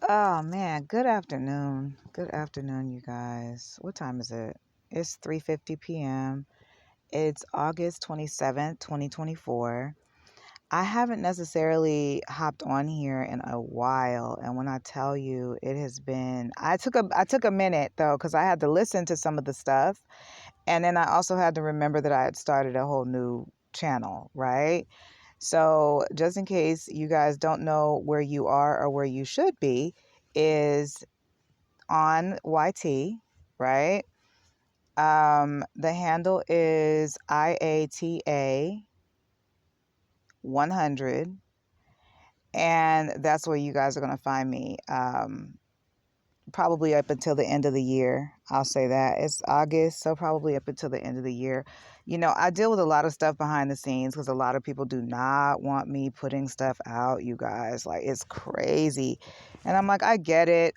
Oh man, good afternoon. Good afternoon, you guys. What time is it? It's 3:50 p.m. It's August 27th, 2024. I haven't necessarily hopped on here in a while, and when I tell you it has been I took a minute though cuz I had to listen to some of the stuff, and then I also had to remember that I had started a whole new channel, right? So, just in case you guys don't know where you are or where you should be, is on YT, right? The handle is IATA 100, and that's where you guys are going to find me. Probably up until the end of the year. I'll say that. It's August, so probably up until the end of the year. I deal with a lot of stuff behind the scenes because a lot of people do not want me putting stuff out, you guys. Like, it's crazy. And I'm like, I get it.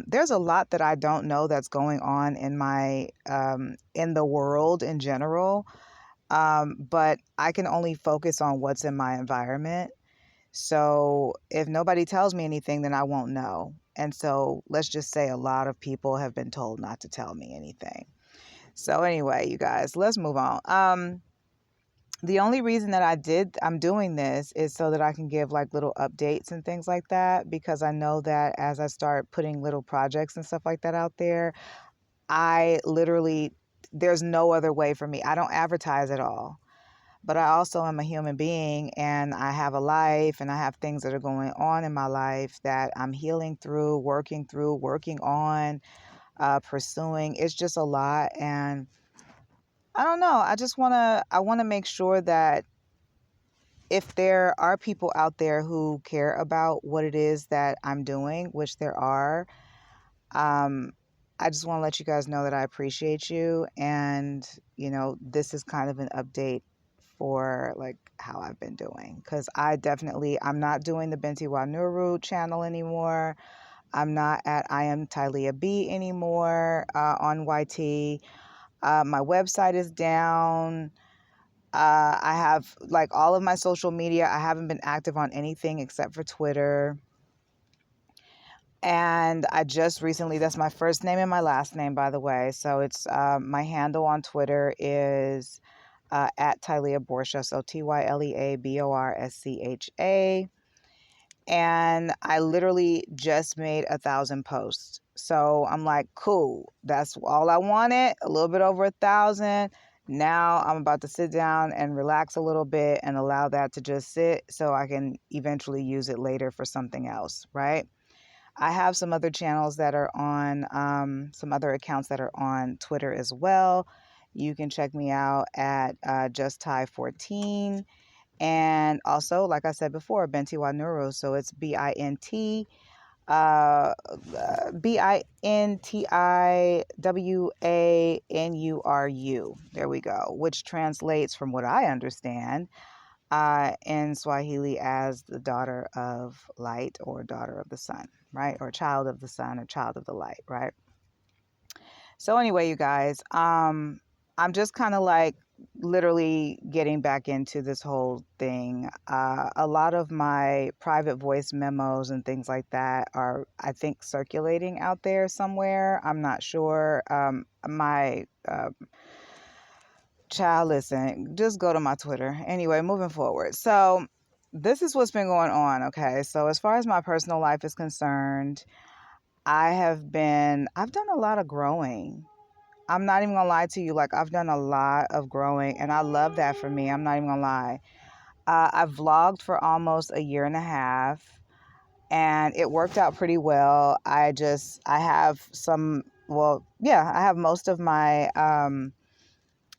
There's a lot that I don't know that's going on in in the world in general. But I can only focus on what's in my environment. So if nobody tells me anything, then I won't know. And so let's just say a lot of people have been told not to tell me anything. So anyway, you guys, let's move on. The only reason that I'm doing this is so that I can give like little updates and things like that, because I know that as I start putting little projects and stuff like that out there, I literally, there's no other way for me. I don't advertise at all. But I also am a human being, and I have a life, and I have things that are going on in my life that I'm healing through, working on, pursuing. It's just a lot. And I don't know. I want to make sure that if there are people out there who care about what it is that I'm doing, which there are, um, I just want to let you guys know that I appreciate you. And, this is kind of an update for like how I've been doing. Because I'm not doing the Binti Wanuru channel anymore. I'm not at I am Tylea B anymore on YT. My website is down. I have like all of my social media. I haven't been active on anything except for Twitter. And I just recently, that's my first name and my last name, by the way. So it's my handle on Twitter is at Tylea Borscha. So TYLEABORSCHA. And I literally just made 1,000 posts. So I'm like, cool. That's all I wanted. A little bit over 1,000. Now I'm about to sit down and relax a little bit and allow that to just sit so I can eventually use it later for something else, right? I have some other channels that are on, some other accounts that are on Twitter as well. You can check me out at JustTy14. And also, like I said before, Binti Wanuru. So it's uh, BINTIWANURU. There we go, which translates, from what I understand, in Swahili as the daughter of light or daughter of the sun, right? Or child of the sun or child of the light, right? So anyway, you guys, I'm just kind of like literally getting back into this whole thing. A lot of my private voice memos and things like that are, I think, circulating out there somewhere. I'm not sure. My child, listen, just go to my Twitter. Anyway, moving forward. So this is what's been going on. Okay. So as far as my personal life is concerned, I've done a lot of growing. I'm not even gonna lie to you. Like, I've done a lot of growing, and I love that for me. I'm not even gonna lie. I've vlogged for almost a year and a half, and it worked out pretty well. I have well, yeah, I have most of my,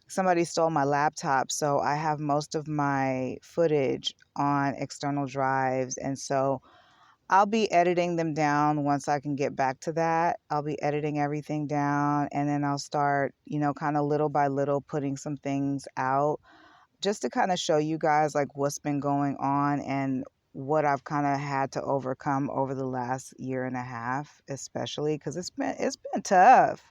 somebody stole my laptop, so I have most of my footage on external drives, and so I'll be editing them down once I can get back to that. I'll be editing everything down, and then I'll start, kind of little by little putting some things out just to kind of show you guys like what's been going on and what I've kind of had to overcome over the last year and a half, especially because it's been tough.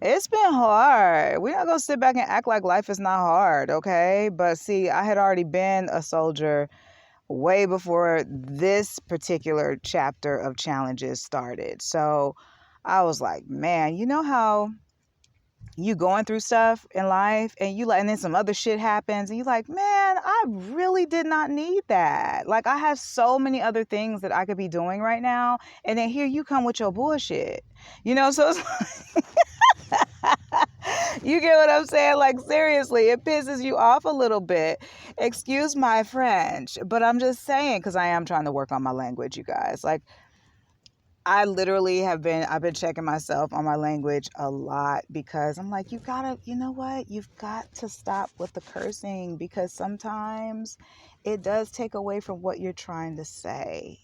It's been hard. We're not going to sit back and act like life is not hard, okay? But see, I had already been a soldier way before this particular chapter of challenges started. So I was like, man, you know how you going through stuff in life and you like, and then some other shit happens and you like, man, I really did not need that. Like, I have so many other things that I could be doing right now, and then here you come with your bullshit, so it's you get what I'm saying? Like, seriously, it pisses you off a little bit. Excuse my French, but I'm just saying, because I am trying to work on my language, you guys. Like, I literally I've been checking myself on my language a lot, because I'm like, you know what? You've got to stop with the cursing, because sometimes it does take away from what you're trying to say,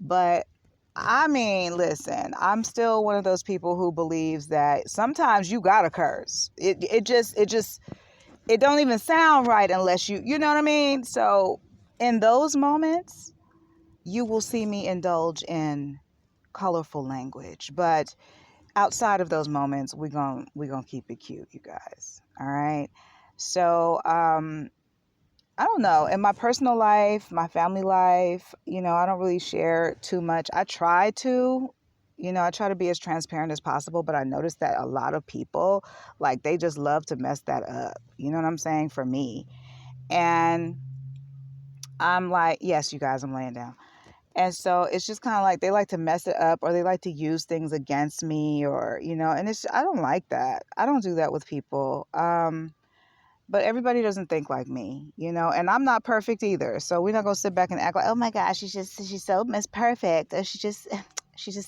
But I mean, listen, I'm still one of those people who believes that sometimes you gotta curse. It don't even sound right unless you know what I mean? So in those moments, you will see me indulge in colorful language. But outside of those moments, we're gonna keep it cute, you guys. All right. So I don't know. In my personal life, my family life, I don't really share too much. I try to be as transparent as possible, but I noticed that a lot of people, like, they just love to mess that up. You know what I'm saying? For me. And I'm like, yes, you guys, I'm laying down. And so it's just kind of like they like to mess it up, or they like to use things against me, or, and I don't like that. I don't do that with people. But everybody doesn't think like me, and I'm not perfect either. So we're not going to sit back and act like, oh my gosh, she's so Miss Perfect. Or she just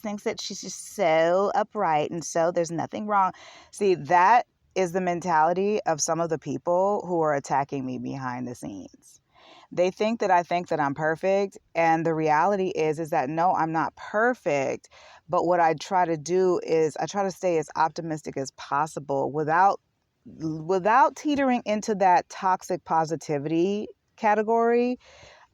thinks that she's just so upright. And so there's nothing wrong. See, that is the mentality of some of the people who are attacking me behind the scenes. They think that I think that I'm perfect. And the reality is that no, I'm not perfect. But what I try to do is I try to stay as optimistic as possible without teetering into that toxic positivity category.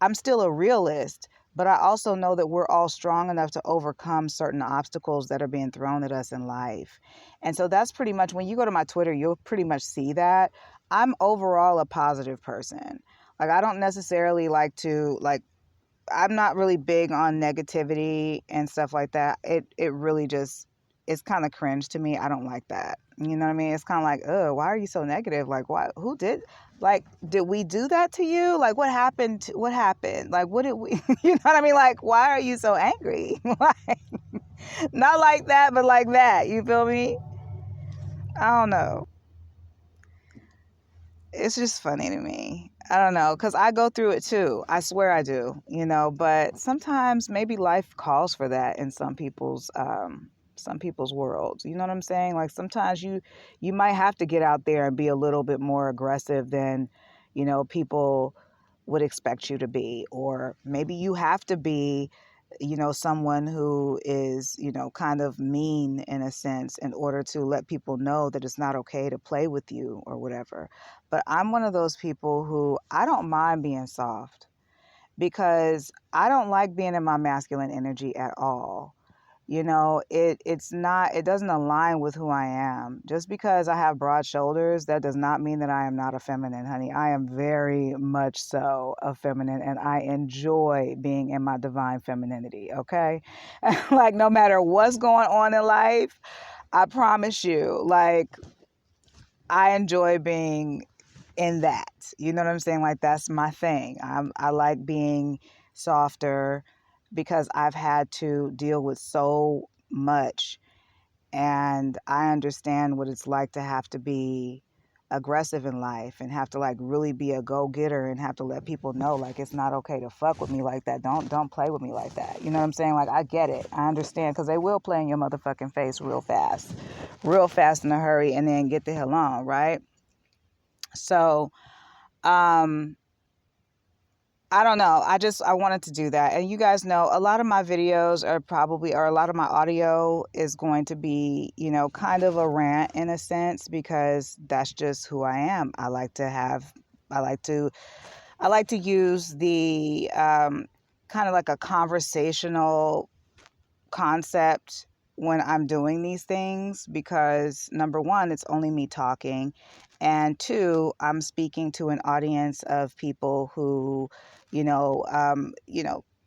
I'm still a realist, but I also know that we're all strong enough to overcome certain obstacles that are being thrown at us in life. And so that's pretty much, when you go to my Twitter, you'll pretty much see that I'm overall a positive person. Like, I don't necessarily I'm not really big on negativity and stuff like that. It really just, it's kind of cringe to me. I don't like that. You know what I mean? It's kind of like, oh, why are you so negative? Like, why? Who did? Like, did we do that to you? Like, what happened? What happened? Like, what did we? You know what I mean? Like, why are you so angry? Like, not like that, but like that. You feel me? I don't know. It's just funny to me. I don't know, because I go through it too. I swear I do, but sometimes maybe life calls for that in some people's worlds. You know what I'm saying? Like, sometimes you might have to get out there and be a little bit more aggressive than, people would expect you to be. Or maybe you have to be, someone who is, kind of mean in a sense, in order to let people know that it's not okay to play with you or whatever. But I'm one of those people who, I don't mind being soft, because I don't like being in my masculine energy at all. It doesn't align with who I am. Just because I have broad shoulders, that does not mean that I am not a feminine, honey. I am very much so a feminine, and I enjoy being in my divine femininity, okay? Like, no matter what's going on in life, I promise you, like, I enjoy being in that. You know what I'm saying? Like, that's my thing. I like being softer, because I've had to deal with so much, and I understand what it's like to have to be aggressive in life, and have to, like, really be a go-getter, and have to let people know, like, it's not okay to fuck with me like that. Don't play with me like that. You know what I'm saying? Like, I get it. I understand, because they will play in your motherfucking face real fast in a hurry, and then get the hell on, right? So um I don't know. I wanted to do that. And you guys know, a lot of my videos or a lot of my audio is going to be, kind of a rant in a sense, because that's just who I am. I like to, use the kind of like a conversational concept when I'm doing these things because number one, it's only me talking. And two, I'm speaking to an audience of people who,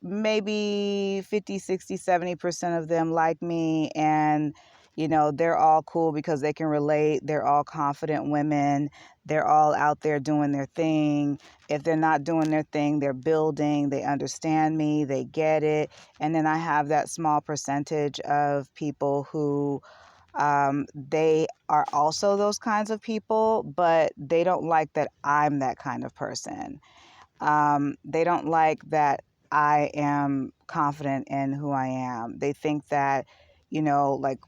maybe 50, 60, 70% of them like me. And, they're all cool because they can relate. They're all confident women. They're all out there doing their thing. If they're not doing their thing, they're building. They understand me. They get it. And then I have that small percentage of people who they are also those kinds of people, but they don't like that I'm that kind of person. They don't like that I am confident in who I am. They think that, like,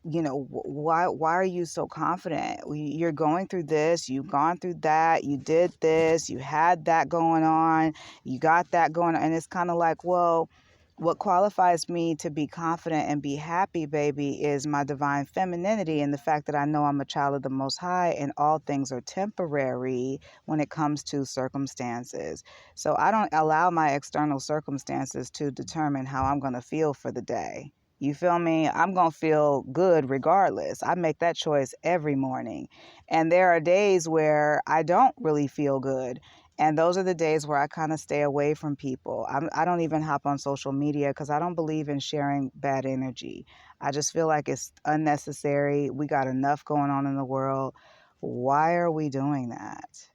why are you so confident? You're going through this, you've gone through that, you did this, you had that going on, you got that going on. And it's kind of like, well, what qualifies me to be confident and be happy, baby, is my divine femininity and the fact that I know I'm a child of the Most High and all things are temporary when it comes to circumstances. So I don't allow my external circumstances to determine how I'm going to feel for the day. You feel me? I'm going to feel good regardless. I make that choice every morning. And there are days where I don't really feel good. And those are the days where I kind of stay away from people. I don't even hop on social media because I don't believe in sharing bad energy. I just feel like it's unnecessary. We got enough going on in the world. Why are we doing that?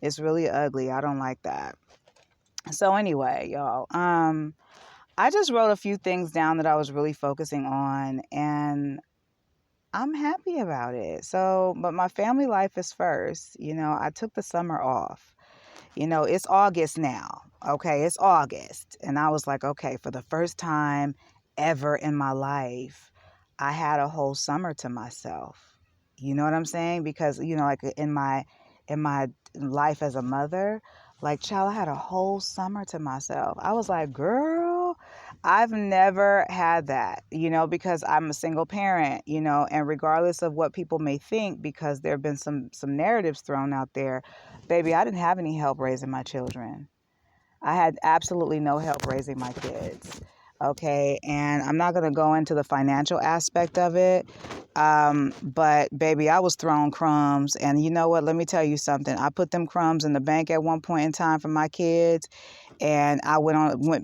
It's really ugly. I don't like that. So anyway, y'all, I just wrote a few things down that I was really focusing on, and I'm happy about it. So, but my family life is first. I took the summer off. It's August now. Okay, it's August. And I was like, okay, for the first time ever in my life, I had a whole summer to myself. You know what I'm saying? Because, like in my life as a mother, like, child, I had a whole summer to myself. I was like, girl, I've never had that, because I'm a single parent, and regardless of what people may think, because there have been some narratives thrown out there, baby, I didn't have any help raising my children. I had absolutely no help raising my kids. Okay. And I'm not going to go into the financial aspect of it. But baby, I was throwing crumbs. And you know what? Let me tell you something. I put them crumbs in the bank at one point in time for my kids. And I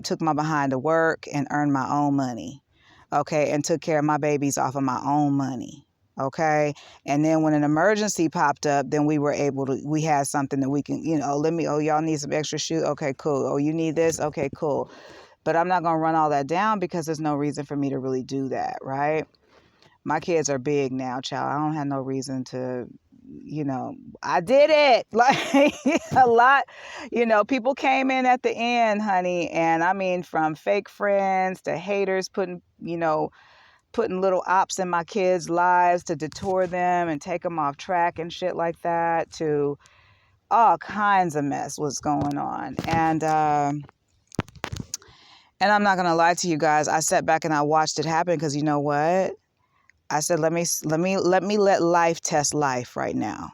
took my behind to work and earned my own money. Okay. And took care of my babies off of my own money. Okay. And then when an emergency popped up, then we had something that we can, y'all need some extra shoes. Okay, cool. Oh, you need this. Okay, cool. But I'm not going to run all that down because there's no reason for me to really do that. Right. My kids are big now, child. I don't have no reason to, I did it. Like a lot, people came in at the end, honey. And I mean, from fake friends to haters putting little ops in my kids' lives to detour them and take them off track and shit like that, to all kinds of mess was going on. And I'm not gonna lie to you guys, I sat back and I watched it happen because you know what? I said, let life test life right now.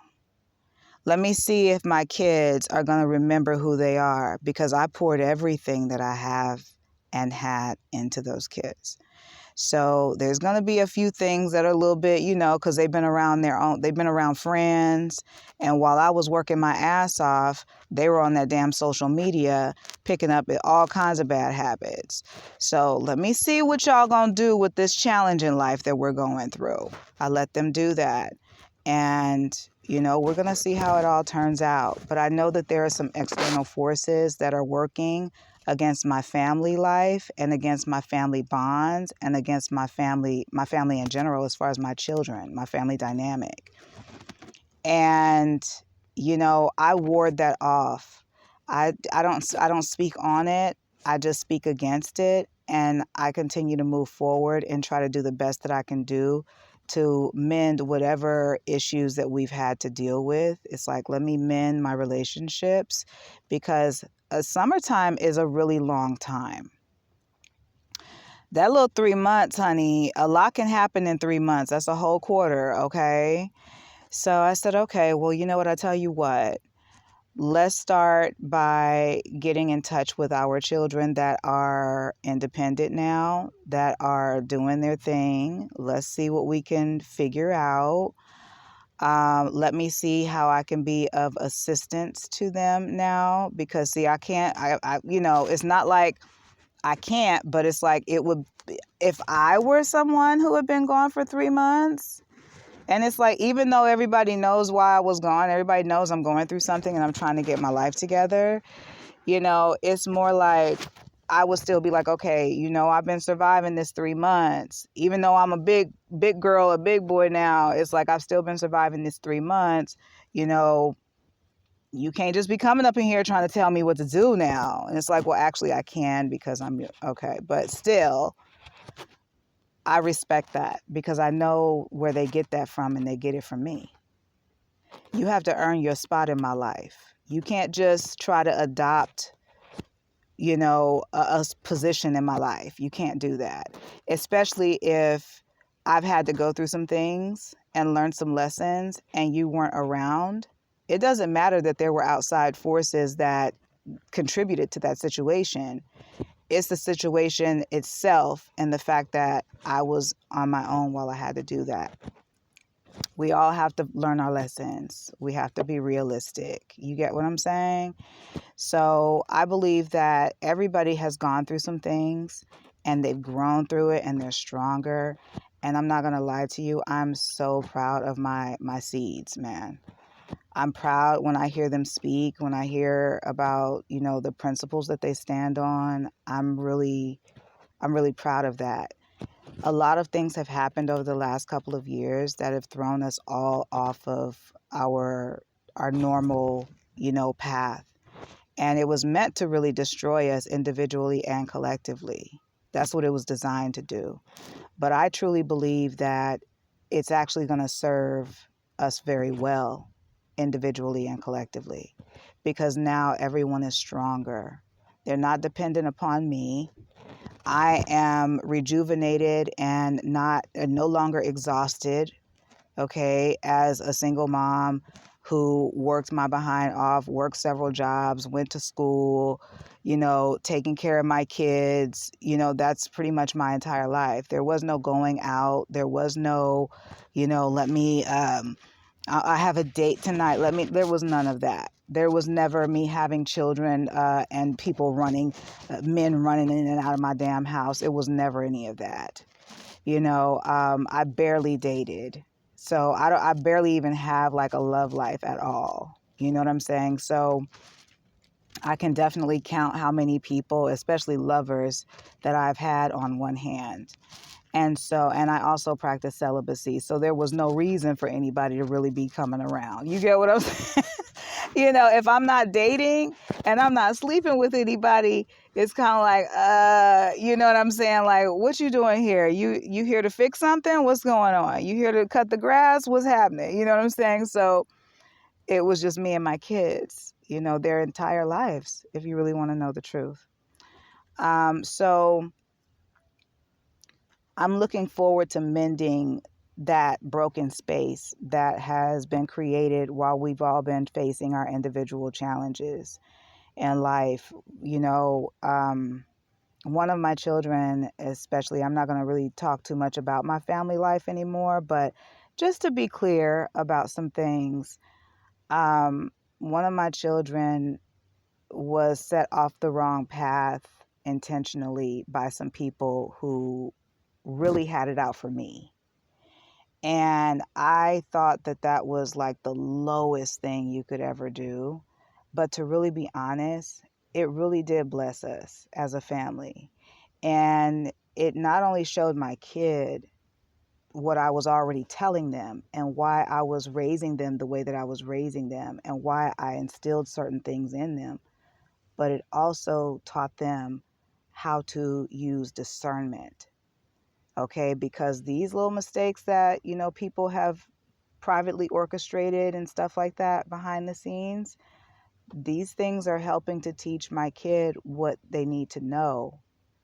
Let me see if my kids are gonna remember who they are, because I poured everything that I have and had into those kids. So there's going to be a few things that are a little bit, because they've been around friends. And while I was working my ass off, they were on that damn social media picking up all kinds of bad habits. So let me see what y'all going to do with this challenge in life that we're going through. I let them do that. And, we're going to see how it all turns out. But I know that there are some external forces that are working against my family life and against my family bonds and against my family in general, as far as my children, my family dynamic. And, I ward that off. I don't speak on it. I just speak against it. And I continue to move forward and try to do the best that I can do to mend whatever issues that we've had to deal with. It's like, let me mend my relationships, because summertime is a really long time. That little 3 months, honey, a lot can happen in 3 months. That's a whole quarter, okay? So I said, okay, well, you know what? I tell you what. Let's start by getting in touch with our children that are independent now, that are doing their thing. Let's see what we can figure out. Let me see how I can be of assistance to them now, because see, I can't, it's not like I can't, but it's like it would, if I were someone who had been gone for 3 months, and it's like, even though everybody knows why I was gone, everybody knows I'm going through something and I'm trying to get my life together, it's more like I would still be like, okay, I've been surviving this 3 months. Even though I'm a big girl, a big boy now, it's like I've still been surviving this 3 months. You can't just be coming up in here trying to tell me what to do now. And it's like, well, actually I can, because I'm okay. But still, I respect that, because I know where they get that from, and they get it from me. You have to earn your spot in my life. You can't just try to adopt, a position in my life. You can't do that, especially if I've had to go through some things and learn some lessons and you weren't around. It doesn't matter that there were outside forces that contributed to that situation. It's the situation itself and the fact that I was on my own while I had to do that. We all have to learn our lessons. We have to be realistic. You get what I'm saying? So I believe that everybody has gone through some things and they've grown through it and they're stronger. And I'm not going to lie to you. I'm so proud of my seeds, man. I'm proud when I hear them speak, when I hear about, the principles that they stand on. I'm really proud of that. A lot of things have happened over the last couple of years that have thrown us all off of our normal, path. And it was meant to really destroy us individually and collectively. That's what it was designed to do. But I truly believe that it's actually going to serve us very well, individually and collectively, because now everyone is stronger. They're not dependent upon me. I am rejuvenated and no longer exhausted, okay, as a single mom who worked my behind off, worked several jobs, went to school, taking care of my kids. That's pretty much my entire life. There was no going out. There was no, let me, I have a date tonight. There was none of that. There was never me having children and people men running in and out of my damn house. It was never any of that. I barely dated. So I barely even have like a love life at all. You know what I'm saying? So I can definitely count how many people, especially lovers, that I've had on one hand. And I also practice celibacy. So there was no reason for anybody to really be coming around. You get what I'm saying? If I'm not dating and I'm not sleeping with anybody, it's kind of like, you know what I'm saying? Like, what you doing here? You here to fix something? What's going on? You here to cut the grass? What's happening? You know what I'm saying? So it was just me and my kids, their entire lives, if you really want to know the truth. So I'm looking forward to mending that broken space that has been created while we've all been facing our individual challenges in life. One of my children, especially, I'm not going to really talk too much about my family life anymore, but just to be clear about some things, one of my children was set off the wrong path intentionally by some people who really had it out for me. And I thought that was like the lowest thing you could ever do. But to really be honest, it really did bless us as a family. And it not only showed my kid what I was already telling them and why I was raising them the way that I was raising them and why I instilled certain things in them, but it also taught them how to use discernment. Okay, because these little mistakes that, people have privately orchestrated and stuff like that behind the scenes, these things are helping to teach my kid what they need to know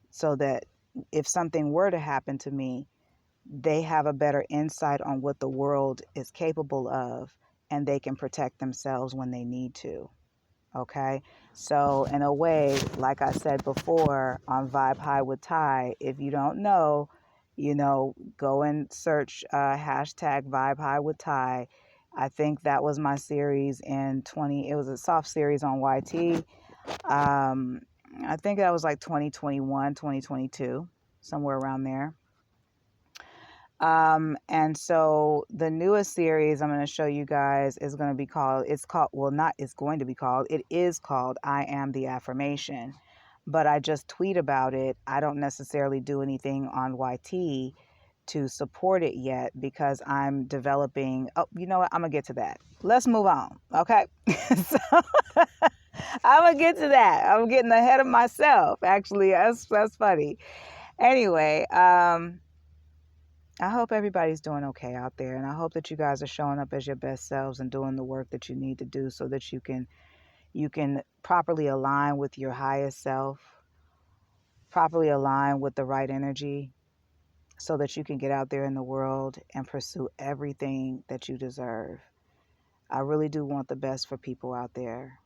so that if something were to happen to me, they have a better insight on what the world is capable of and they can protect themselves when they need to. Okay. So, in a way, like I said before on Vibe High with Ty, if you don't know, go and search hashtag Vibe High with Ty. I think that was my series it was a soft series on YT. Um, I think that was like 2021, 2022, somewhere around there. And so the newest series I'm going to show you guys is going to be called, well, not it's going to be called, it is called I Am the Affirmation. But I just tweet about it. I don't necessarily do anything on YT to support it yet because I'm developing. Oh, you know what? I'm going to get to that. Let's move on. Okay. So I'm going to get to that. I'm getting ahead of myself. Actually, that's funny. Anyway, I hope everybody's doing okay out there, and I hope that you guys are showing up as your best selves and doing the work that you need to do so that you can properly align with your highest self, properly align with the right energy so that you can get out there in the world and pursue everything that you deserve. I really do want the best for people out there.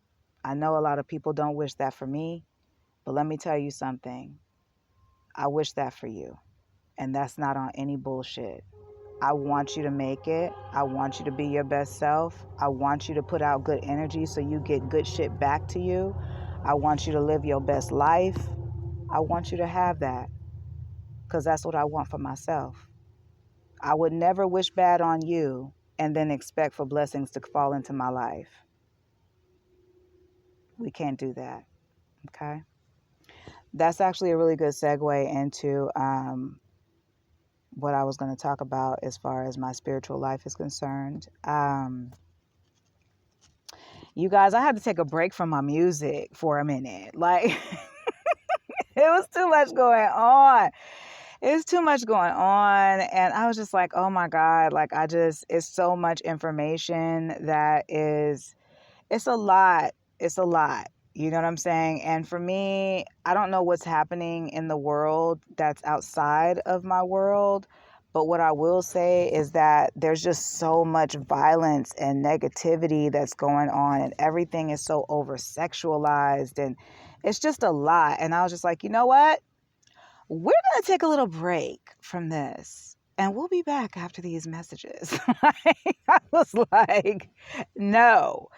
I know a lot of people don't wish that for me, but let me tell you something. I wish that for you, and that's not on any bullshit. I want you to make it. I want you to be your best self. I want you to put out good energy so you get good shit back to you. I want you to live your best life. I want you to have that because that's what I want for myself. I would never wish bad on you and then expect for blessings to fall into my life. We can't do that. Okay. That's actually a really good segue into what I was going to talk about as far as my spiritual life is concerned. You guys, I had to take a break from my music for a minute. Like, it was too much going on. It was too much going on. And I was just like, oh my God, like, it's so much information it's a lot. It's a lot. You know what I'm saying? And for me, I don't know what's happening in the world that's outside of my world. But what I will say is that there's just so much violence and negativity that's going on, and everything is so over sexualized, and it's just a lot. And I was just like, you know what? We're going to take a little break from this. And we'll be back after these messages. I was like, no.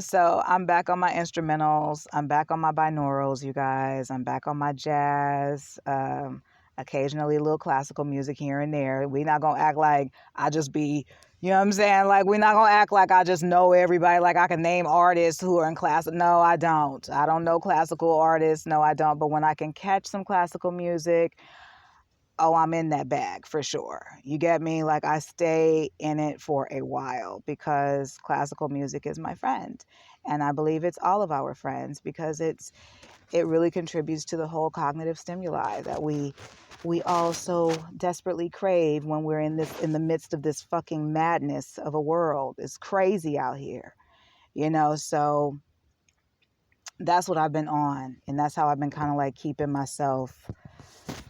So I'm back on my instrumentals. I'm back on my binaurals, you guys. I'm back on my jazz. Occasionally a little classical music here and there. We're not going to act like I just be, you know what I'm saying? Like, we're not going to act like I just know everybody. Like, I can name artists who are in class. No, I don't. I don't know classical artists. No, I don't. But when I can catch some classical music, oh, I'm in that bag for sure. You get me? Like, I stay in it for a while because classical music is my friend. And I believe it's all of our friends because it really contributes to the whole cognitive stimuli that we all so desperately crave when we're in the midst of this fucking madness of a world. It's crazy out here. So that's what I've been on, and that's how I've been kind of like keeping myself.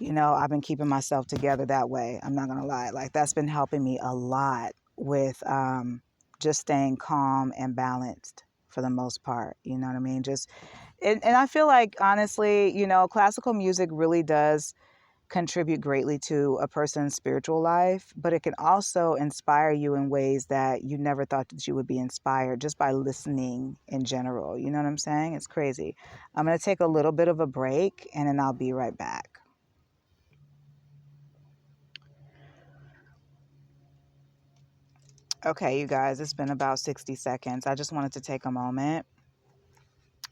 I've been keeping myself together that way. I'm not going to lie. Like, that's been helping me a lot with just staying calm and balanced for the most part. You know what I mean? And I feel like, honestly, classical music really does contribute greatly to a person's spiritual life, but it can also inspire you in ways that you never thought that you would be inspired just by listening in general. You know what I'm saying? It's crazy. I'm going to take a little bit of a break and then I'll be right back. Okay, you guys, it's been about 60 seconds. I just wanted to take a moment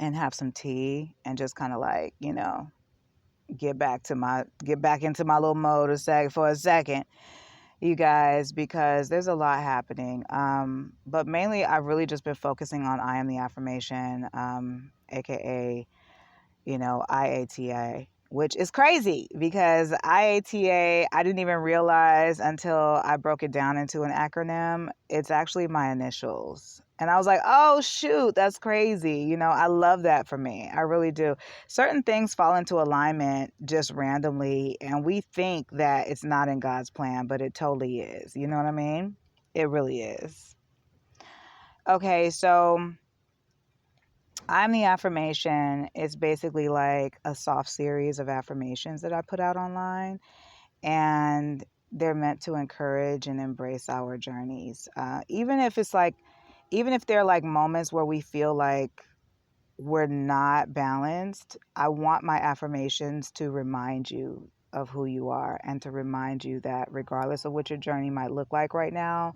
and have some tea and just kind of like, get back into my little mode for a second, you guys, because there's a lot happening. But mainly I've really just been focusing on I Am the Affirmation, aka IATA, which is crazy because IATA, I didn't even realize until I broke it down into an acronym. It's actually my initials. And I was like, oh, shoot, that's crazy. I love that for me. I really do. Certain things fall into alignment just randomly, and we think that it's not in God's plan, but it totally is. You know what I mean? It really is. Okay, so I'm the affirmation. It's basically like a soft series of affirmations that I put out online, and they're meant to encourage and embrace our journeys. Even if they're like moments where we feel like we're not balanced, I want my affirmations to remind you of who you are and to remind you that regardless of what your journey might look like right now,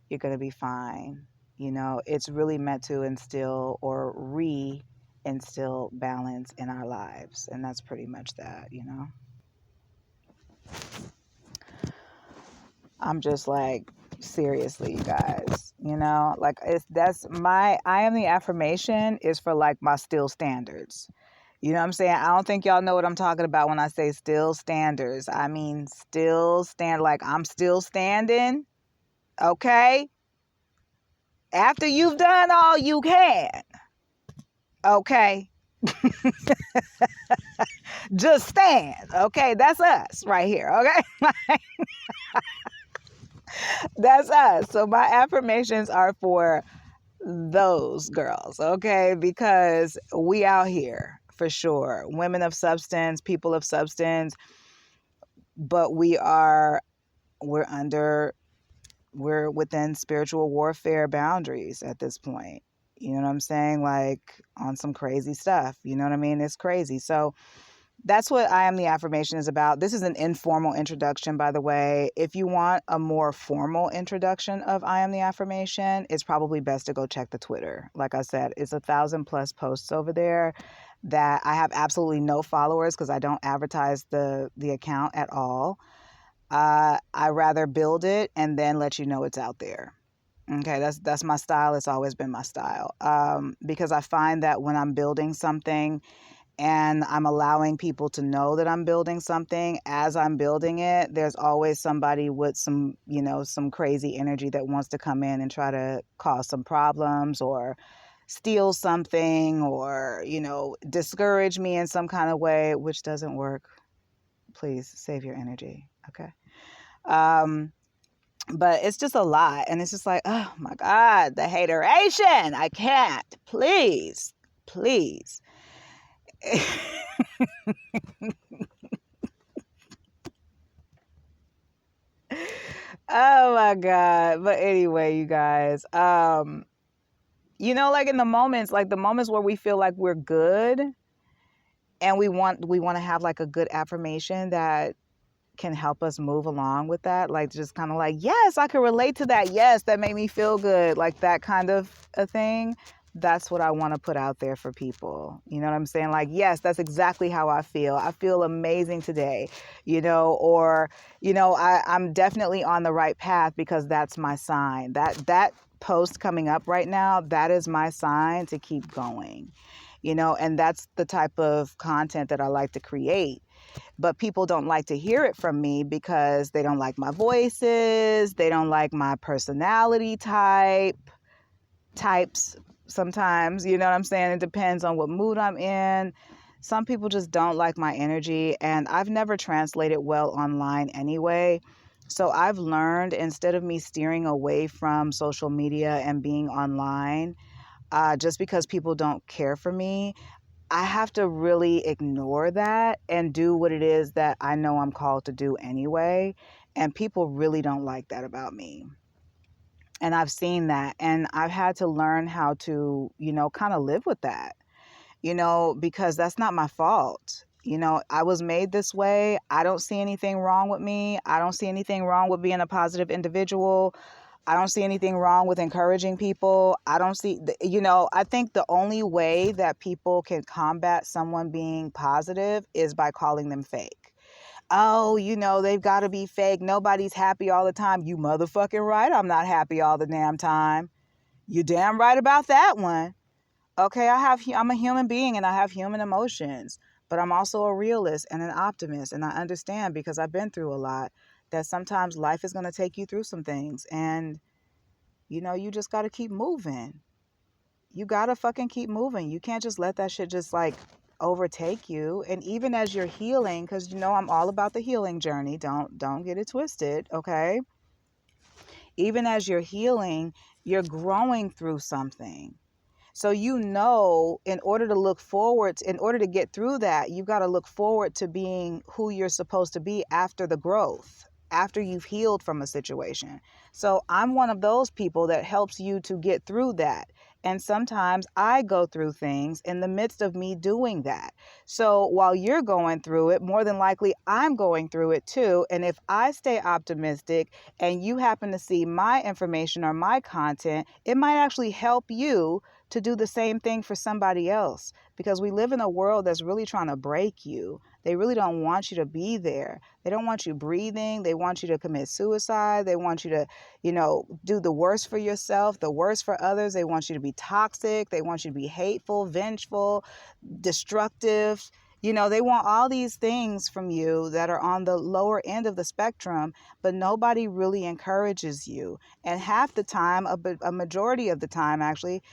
you're going to be fine. It's really meant to instill or re instill balance in our lives. And that's pretty much that. I'm just like, seriously, you guys, like I am the affirmation is for like my still standards. You know what I'm saying? I don't think y'all know what I'm talking about when I say still standards. I mean, still stand, like I'm still standing. Okay. After you've done all you can. Okay. Just stand. Okay. That's us right here. Okay. That's us. So my affirmations are for those girls. Okay. Because we out here for sure. Women of substance, people of substance, but we're within spiritual warfare boundaries at this point. You know what I'm saying? Like on some crazy stuff. You know what I mean? It's crazy. So that's what I am the affirmation is about. This is an informal introduction, by the way. If you want a more formal introduction of I am the affirmation, it's probably best to go check the Twitter. Like I said, it's 1,000+ posts over there that I have absolutely no followers because I don't advertise the account at all. I rather build it and then let you know it's out there. Okay, that's my style. It's always been my style. Because I find that when I'm building something and I'm allowing people to know that I'm building something, as I'm building it, there's always somebody with some crazy energy that wants to come in and try to cause some problems or steal something or, discourage me in some kind of way, which doesn't work. Please save your energy. Okay. But it's just a lot. And it's just like, oh my God, the hateration. I can't. Please. Please. Oh my God. But anyway, you guys, like in the moments where we feel like we're good and we want to have like a good affirmation that can help us move along with that. Like just kind of like, yes, I can relate to that. Yes, that made me feel good. Like that kind of a thing. That's what I want to put out there for people. You know what I'm saying? Like, yes, that's exactly how I feel. I feel amazing today, or, I'm definitely on the right path because that's my sign. That post coming up right now, that is my sign to keep going, and that's the type of content that I like to create. But people don't like to hear it from me because they don't like my voices. They don't like my personality types sometimes. You know what I'm saying? It depends on what mood I'm in. Some people just don't like my energy, and I've never translated well online anyway. So I've learned, instead of me steering away from social media and being online, just because people don't care for me, I have to really ignore that and do what it is that I know I'm called to do anyway. And people really don't like that about me. And I've seen that. And I've had to learn how to, kind of live with that, because that's not my fault. I was made this way. I don't see anything wrong with me. I don't see anything wrong with being a positive individual. I don't see anything wrong with encouraging people. I don't see, I think the only way that people can combat someone being positive is by calling them fake. Oh, they've got to be fake. Nobody's happy all the time. You motherfucking right. I'm not happy all the damn time. You damn right about that one. Okay, I'm a human being and I have human emotions, but I'm also a realist and an optimist. And I understand, because I've been through a lot, that sometimes life is going to take you through some things, and you just got to keep moving. You got to fucking keep moving. You can't just let that shit just like overtake you. And even as you're healing, because I'm all about the healing journey. Don't get it twisted, okay? Even as you're healing, you're growing through something. So, in order to look forward, in order to get through that, you've got to look forward to being who you're supposed to be after the growth, after you've healed from a situation. So I'm one of those people that helps you to get through that. And sometimes I go through things in the midst of me doing that. So while you're going through it, more than likely I'm going through it too. And if I stay optimistic and you happen to see my information or my content, it might actually help you to do the same thing for somebody else, because we live in a world that's really trying to break you. They really don't want you to be there. They don't want you breathing. They want you to commit suicide. They want you to, do the worst for yourself, the worst for others. They want you to be toxic. They want you to be hateful, vengeful, destructive. They want all these things from you that are on the lower end of the spectrum, but nobody really encourages you. And half the time, a majority of the time, actually,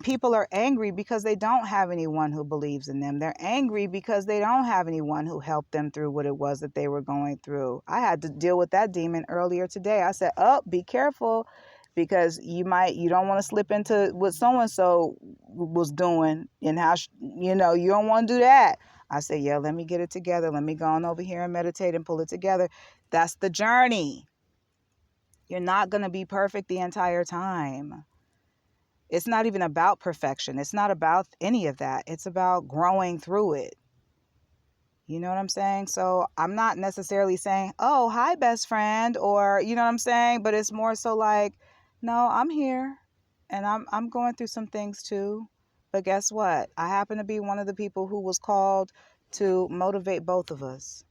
people are angry because they don't have anyone who believes in them. They're angry because they don't have anyone who helped them through what it was that they were going through. I had to deal with that demon earlier today. I said, "Oh, be careful, because you don't want to slip into what so-and-so was doing, and how, you don't want to do that." I said, "Yeah, let me get it together. Let me go on over here and meditate and pull it together." That's the journey. You're not going to be perfect the entire time. It's not even about perfection. It's not about any of that. It's about growing through it. You know what I'm saying? So I'm not necessarily saying, "Oh, hi, best friend," or, you know what I'm saying? But it's more so like, no, I'm here and I'm going through some things too. But guess what? I happen to be one of the people who was called to motivate both of us.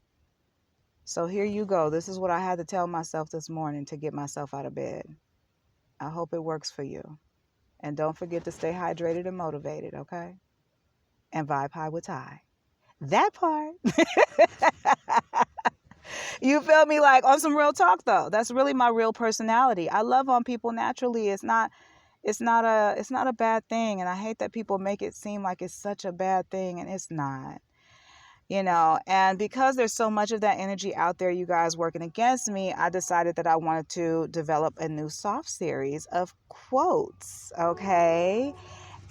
So here you go. This is what I had to tell myself this morning to get myself out of bed. I hope it works for you. And don't forget to stay hydrated and motivated, okay? And vibe high with Ty. That part. You feel me? Like, on some real talk though. That's really my real personality. I love on people naturally. It's not a bad thing. And I hate that people make it seem like it's such a bad thing, and it's not. And because there's so much of that energy out there, you guys, working against me, I decided that I wanted to develop a new soft series of quotes, okay?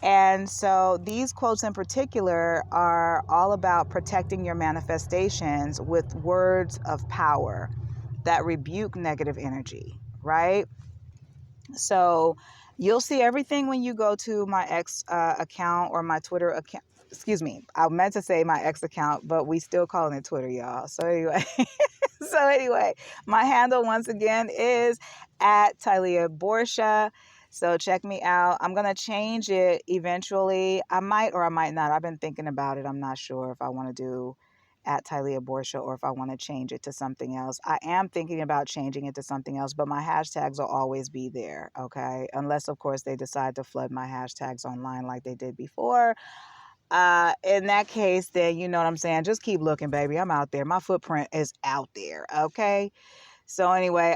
And so these quotes in particular are all about protecting your manifestations with words of power that rebuke negative energy, right? So you'll see everything when you go to my X account or my Twitter account. Excuse me, I meant to say my X account, but we still calling it Twitter, y'all. So anyway, my handle once again is at Tylea Borsha. So check me out. I'm going to change it eventually. I might or I might not. I've been thinking about it. I'm not sure if I want to do at Tylea Borsha or if I want to change it to something else. I am thinking about changing it to something else, but my hashtags will always be there, okay? Unless, of course, they decide to flood my hashtags online like they did before. In that case, then you know what I'm saying? Just keep looking, baby. I'm out there. My footprint is out there, okay? So anyway,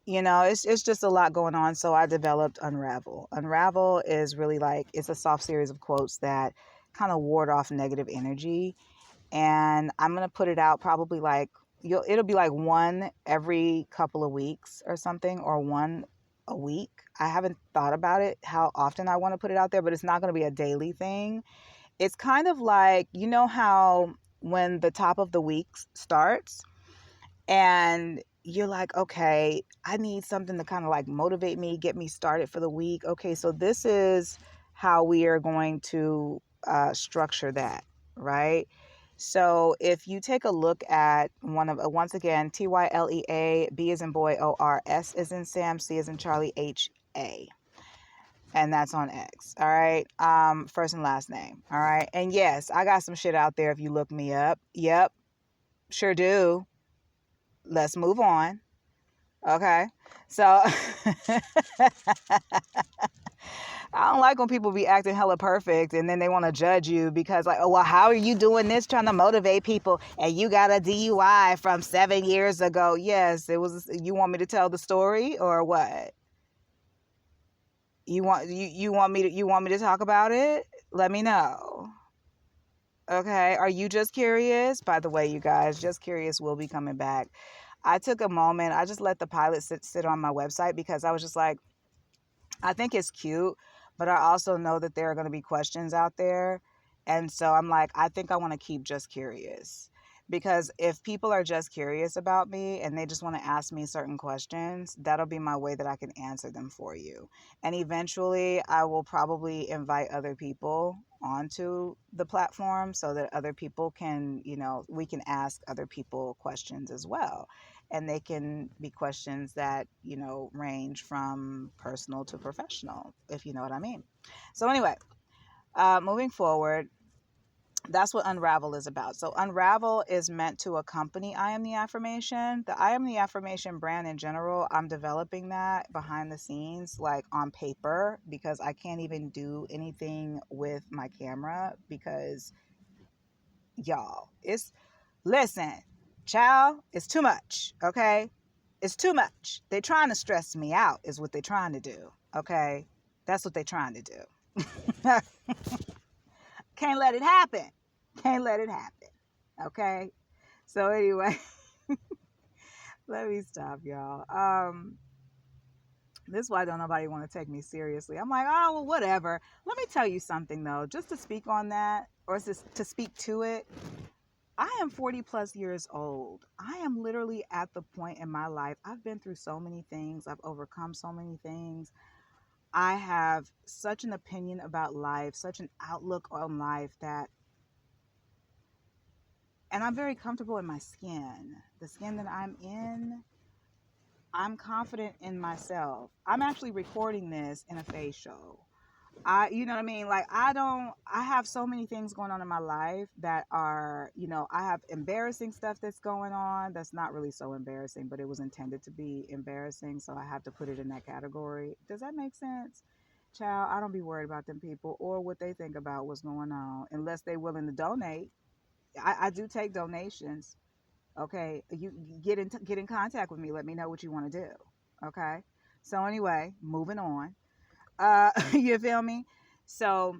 it's just a lot going on. So I developed Unravel. Unravel is really like, it's a soft series of quotes that kind of ward off negative energy. And I'm going to put it out probably like, it'll be like one every couple of weeks or something, or one a week. I haven't thought about it, how often I want to put it out there, but it's not going to be a daily thing. It's kind of like, how when the top of the week starts, and you're like, okay, I need something to kind of like motivate me, get me started for the week. Okay, so this is how we are going to structure that, right? So if you take a look at once again, Tylea, B as in boy, OR, S as in Sam, C as in Charlie, HA. And that's on X. All right. First and last name. All right. And yes, I got some shit out there if you look me up. Yep. Sure do. Let's move on. Okay. So I don't like when people be acting hella perfect and then they want to judge you because, like, "Oh, well, how are you doing this trying to motivate people and you got a DUI from 7 years ago?" Yes, it was. You want me to tell the story or what? You want me to talk about it? Let me know. Okay. Are you just curious? By the way, you guys, Just Curious will be coming back. I took a moment. I just let the pilot sit on my website because I was just like, I think it's cute, but I also know that there are going to be questions out there. And so I'm like, I think I want to keep just curious. Because if people are just curious about me and they just want to ask me certain questions, that'll be my way that I can answer them for you. And eventually, I will probably invite other people onto the platform so that other people can, we can ask other people questions as well, and they can be questions that range from personal to professional, if you know what I mean. So anyway, moving forward, that's what Unravel is about. So Unravel is meant to accompany I Am the Affirmation. The I Am the Affirmation brand in general, I'm developing that behind the scenes, like on paper, because I can't even do anything with my camera because y'all, listen, child, it's too much, okay? It's too much. They're trying to stress me out, is what they're trying to do, okay? That's what they're trying to do. Can't let it happen. Can't let it happen, okay? So anyway, let me stop, y'all. This is why don't nobody want to take me seriously. I'm like, oh, well, whatever. Let me tell you something, though, just to speak on that, or to speak to it. I am 40 plus years old. I am literally at the point in my life. I've been through so many things. I've overcome so many things. I have such an opinion about life, such an outlook on life and I'm very comfortable in my skin. The skin that I'm in, I'm confident in myself. I'm actually recording this in a facial. You know what I mean? Like, I have so many things going on in my life that are, I have embarrassing stuff that's going on. That's not really so embarrassing, but it was intended to be embarrassing. So I have to put it in that category. Does that make sense? Child, I don't be worried about them people or what they think about what's going on unless they're willing to donate. I do take donations. Okay. You get in contact with me. Let me know what you want to do. Okay. So anyway, moving on. You feel me? So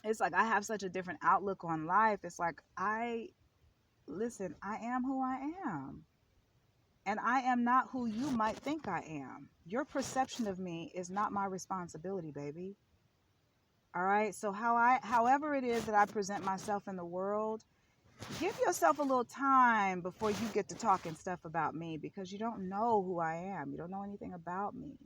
it's like I have such a different outlook on life. It's like listen, I am who I am. And I am not who you might think I am. Your perception of me is not my responsibility, baby. All right? So however it is that I present myself in the world, give yourself a little time before you get to talking stuff about me, because you don't know who I am. You don't know anything about me.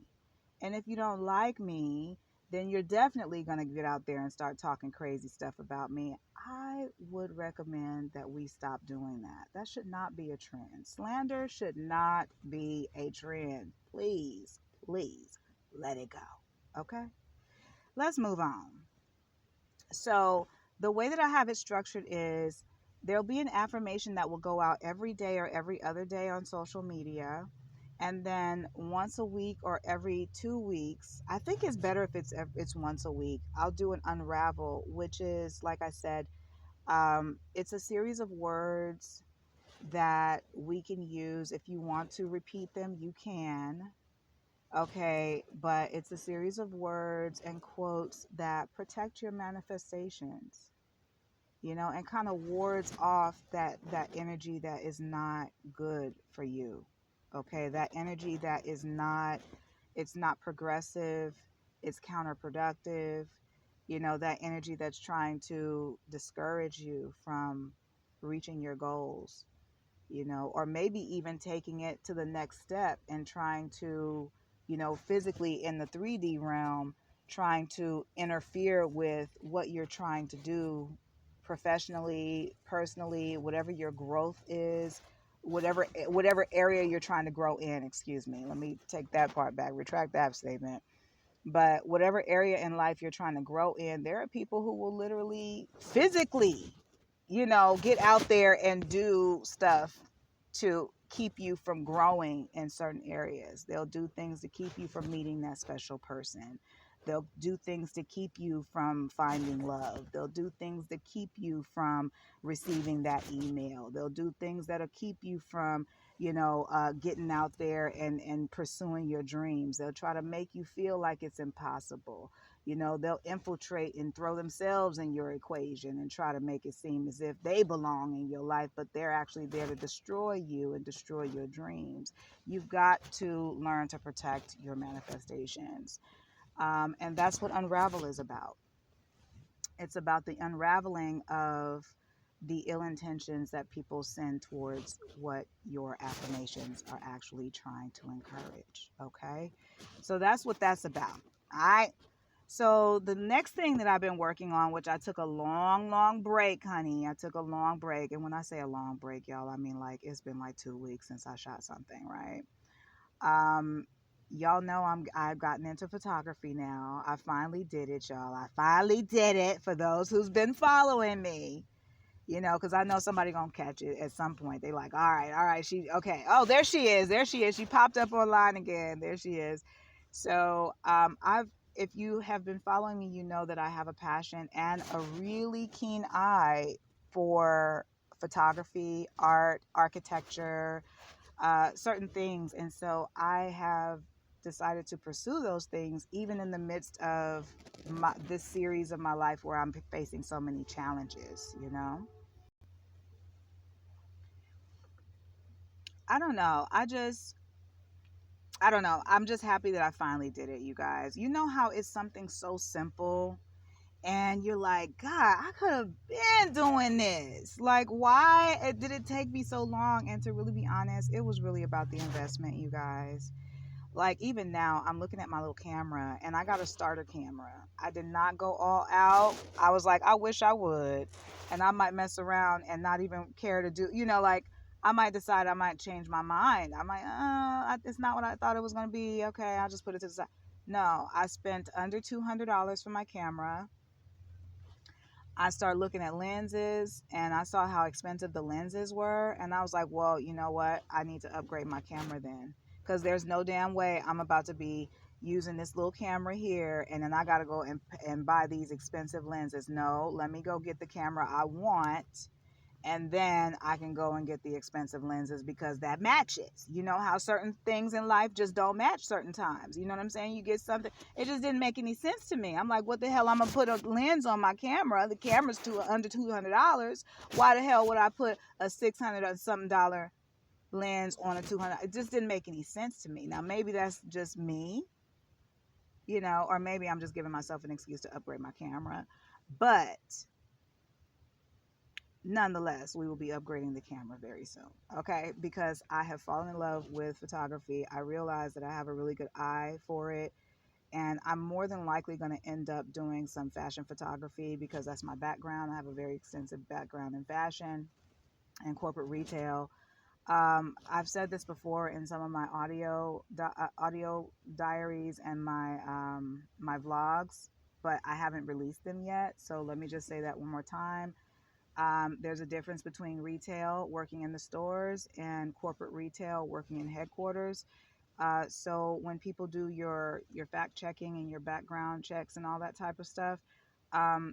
And if you don't like me, then you're definitely going to get out there and start talking crazy stuff about me. I would recommend that we stop doing that. That should not be a trend. Slander should not be a trend. Please, please let it go. Okay? Let's move on. So, the way that I have it structured is there'll be an affirmation that will go out every day or every other day on social media. And then once a week or every 2 weeks, I think it's better if it's once a week, I'll do an unravel, which is, like I said, it's a series of words that we can use. If you want to repeat them, you can. Okay, but it's a series of words and quotes that protect your manifestations, and kind of wards off that energy that is not good for you. Okay, that energy that is not, it's not progressive, it's counterproductive. That energy that's trying to discourage you from reaching your goals, or maybe even taking it to the next step and trying to, physically in the 3D realm, trying to interfere with what you're trying to do professionally, personally, whatever your growth is, whatever area you're trying to grow in. Excuse me. Let me take that part back, retract that statement. But whatever area in life you're trying to grow in, there are people who will literally physically, get out there and do stuff to keep you from growing in certain areas. They'll do things to keep you from meeting that special person. They'll do things to keep you from finding love. They'll do things to keep you from receiving that email. They'll do things that'll keep you from, getting out there and pursuing your dreams. They'll try to make you feel like it's impossible. They'll infiltrate and throw themselves in your equation and try to make it seem as if they belong in your life, but they're actually there to destroy you and destroy your dreams. You've got to learn to protect your manifestations. And that's what Unravel is about. It's about the unraveling of the ill intentions that people send towards what your affirmations are actually trying to encourage. Okay. So that's what that's about. All right. So the next thing that I've been working on, which I took a long, long break, honey. I took a long break. And when I say a long break, y'all, I mean like it's been like 2 weeks since I shot something, right? Um, y'all know I've gotten into photography now. I finally did it, y'all. I finally did it for those who's been following me. You know, because I know somebody gonna catch it at some point. They like, all right, she okay. Oh, there she is. There she is. She popped up online again. There she is. So I've if you have been following me, you know that I have a passion and a really keen eye for photography, art, architecture, certain things. And so I have decided to pursue those things even in the midst of this series of my life where I'm facing so many challenges, you know? I don't know. I don't know. I'm just happy that I finally did it, you guys. You know how it's something so simple and you're like, God, I could have been doing this. Like, why did it take me so long? And to really be honest, it was really about the investment, you guys. Like even now, I'm looking at my little camera and I got a starter camera. I did not go all out. I was like, I wish I would. And I might mess around and not even care to do, like I might decide I might change my mind. I might, it's not what I thought it was going to be. Okay, I'll just put it to the side. No, I spent under $200 for my camera. I started looking at lenses and I saw how expensive the lenses were. And I was like, well, you know what? I need to upgrade my camera then. Because there's no damn way I'm about to be using this little camera here and then I got to go and buy these expensive lenses. No, let me go get the camera I want and then I can go and get the expensive lenses because that matches. You know how certain things in life just don't match certain times. You know what I'm saying? You get something, it just didn't make any sense to me. I'm like, what the hell? I'm gonna put a lens on my camera. The camera's under $200. Why the hell would I put a $600 or something dollar lens on a 200? It just didn't make any sense to me. Now maybe that's just me, or maybe I'm just giving myself an excuse to upgrade my camera, but nonetheless, we will be upgrading the camera very soon. Okay, because I have fallen in love with photography. I realize that I have a really good eye for it, and I'm more than likely going to end up doing some fashion photography because that's my background. I have a very extensive background in fashion and corporate retail. I've said this before in some of my audio diaries and my vlogs, but I haven't released them yet. So let me just say that one more time. There's a difference between retail, working in the stores, and corporate retail, working in headquarters. So when people do your fact checking and your background checks and all that type of stuff,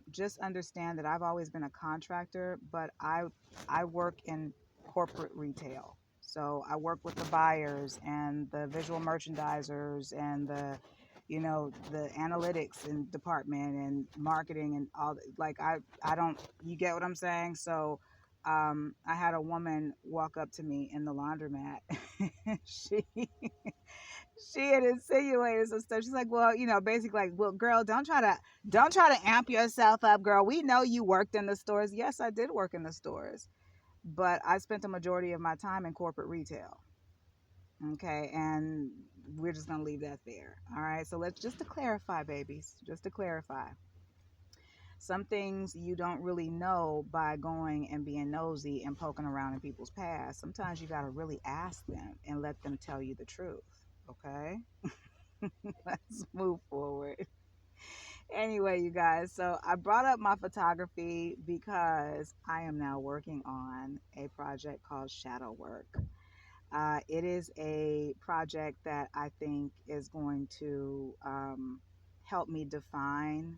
just understand that I've always been a contractor, but I work in corporate retail. So I work with the buyers and the visual merchandisers and the analytics and department and marketing and all. Like I don't, you get what I'm saying? So I had a woman walk up to me in the laundromat. she she had insinuated some stuff. She's like, well, basically like, well, girl, don't try to amp yourself up, girl. We know you worked in the stores. Yes, I did work in the stores, but I spent the majority of my time in corporate retail. Okay, and we're just gonna leave that there. All right. So let's just to clarify, babies, just to clarify. Some things you don't really know by going and being nosy and poking around in people's past. Sometimes you gotta really ask them and let them tell you the truth. Okay. Let's move forward. Anyway, you guys, so I brought up my photography because I am now working on a project called Shadow Work. It is a project that I think is going to help me define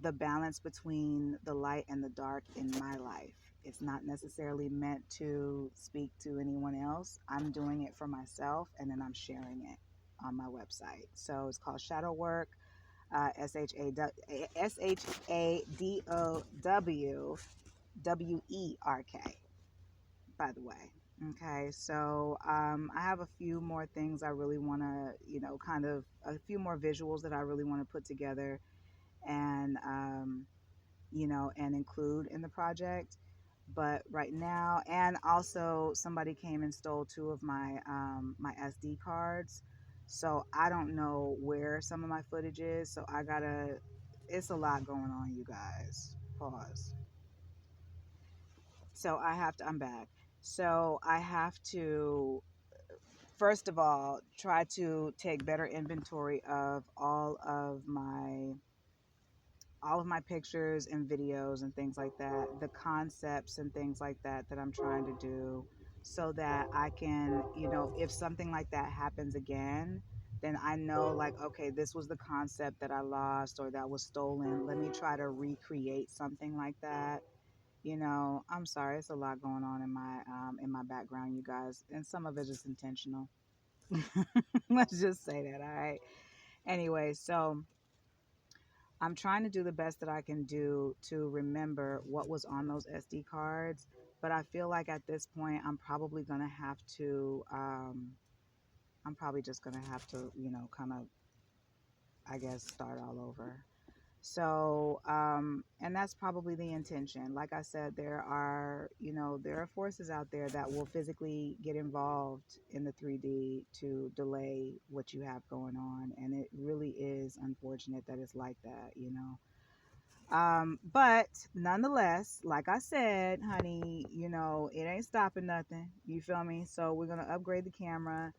the balance between the light and the dark in my life. It's not necessarily meant to speak to anyone else. I'm doing it for myself and then I'm sharing it on my website. So it's called Shadow Work, SHADOWWERK, by the way. Okay, so I have a few more things I really want to, kind of a few more visuals that I really want to put together and, and include in the project. But right now, and also somebody came and stole two of my SD cards, so I don't know where some of my footage is. So I gotta. It's a lot going on, you guys. Pause. So I have to. I'm back. So I have to first of all try to take better inventory of all of my pictures and videos and things like that, the concepts and things like that that I'm trying to do, so that I can, if something like that happens again, then I know, like, okay, this was the concept that I lost or that was stolen. Let me try to recreate something like that. I'm sorry, it's a lot going on in my background, you guys, and some of it is intentional. Let's just say that, all right. Anyway, so I'm trying to do the best that I can do to remember what was on those SD cards. But I feel like at this point, I'm probably just going to have to, kind of, I guess, start all over. So, and that's probably the intention. Like I said, there are forces out there that will physically get involved in the 3D to delay what you have going on. And it really is unfortunate that it's like that. But nonetheless, like I said, honey, it ain't stopping nothing. You feel me? So we're gonna upgrade the camera.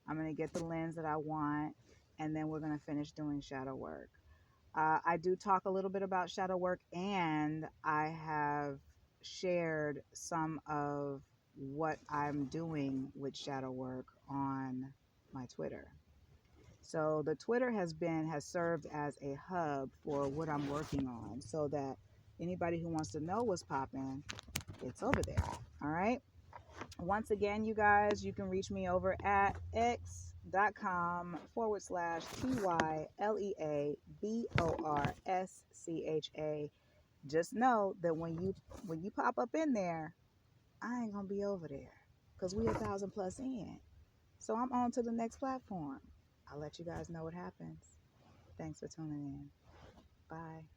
I'm gonna get the lens that I want, and then we're gonna finish doing shadow work. I do talk a little bit about shadow work, and I have shared some of what I'm doing with shadow work on my Twitter. So the Twitter has served as a hub for what I'm working on, so that anybody who wants to know what's popping, it's over there. All right. Once again, you guys, you can reach me over at x.com/TYLEABORSCHA. Just know that when you pop up in there, I ain't gonna be over there because we 1,000+ in. So I'm on to the next platform. I'll let you guys know what happens. Thanks for tuning in. Bye.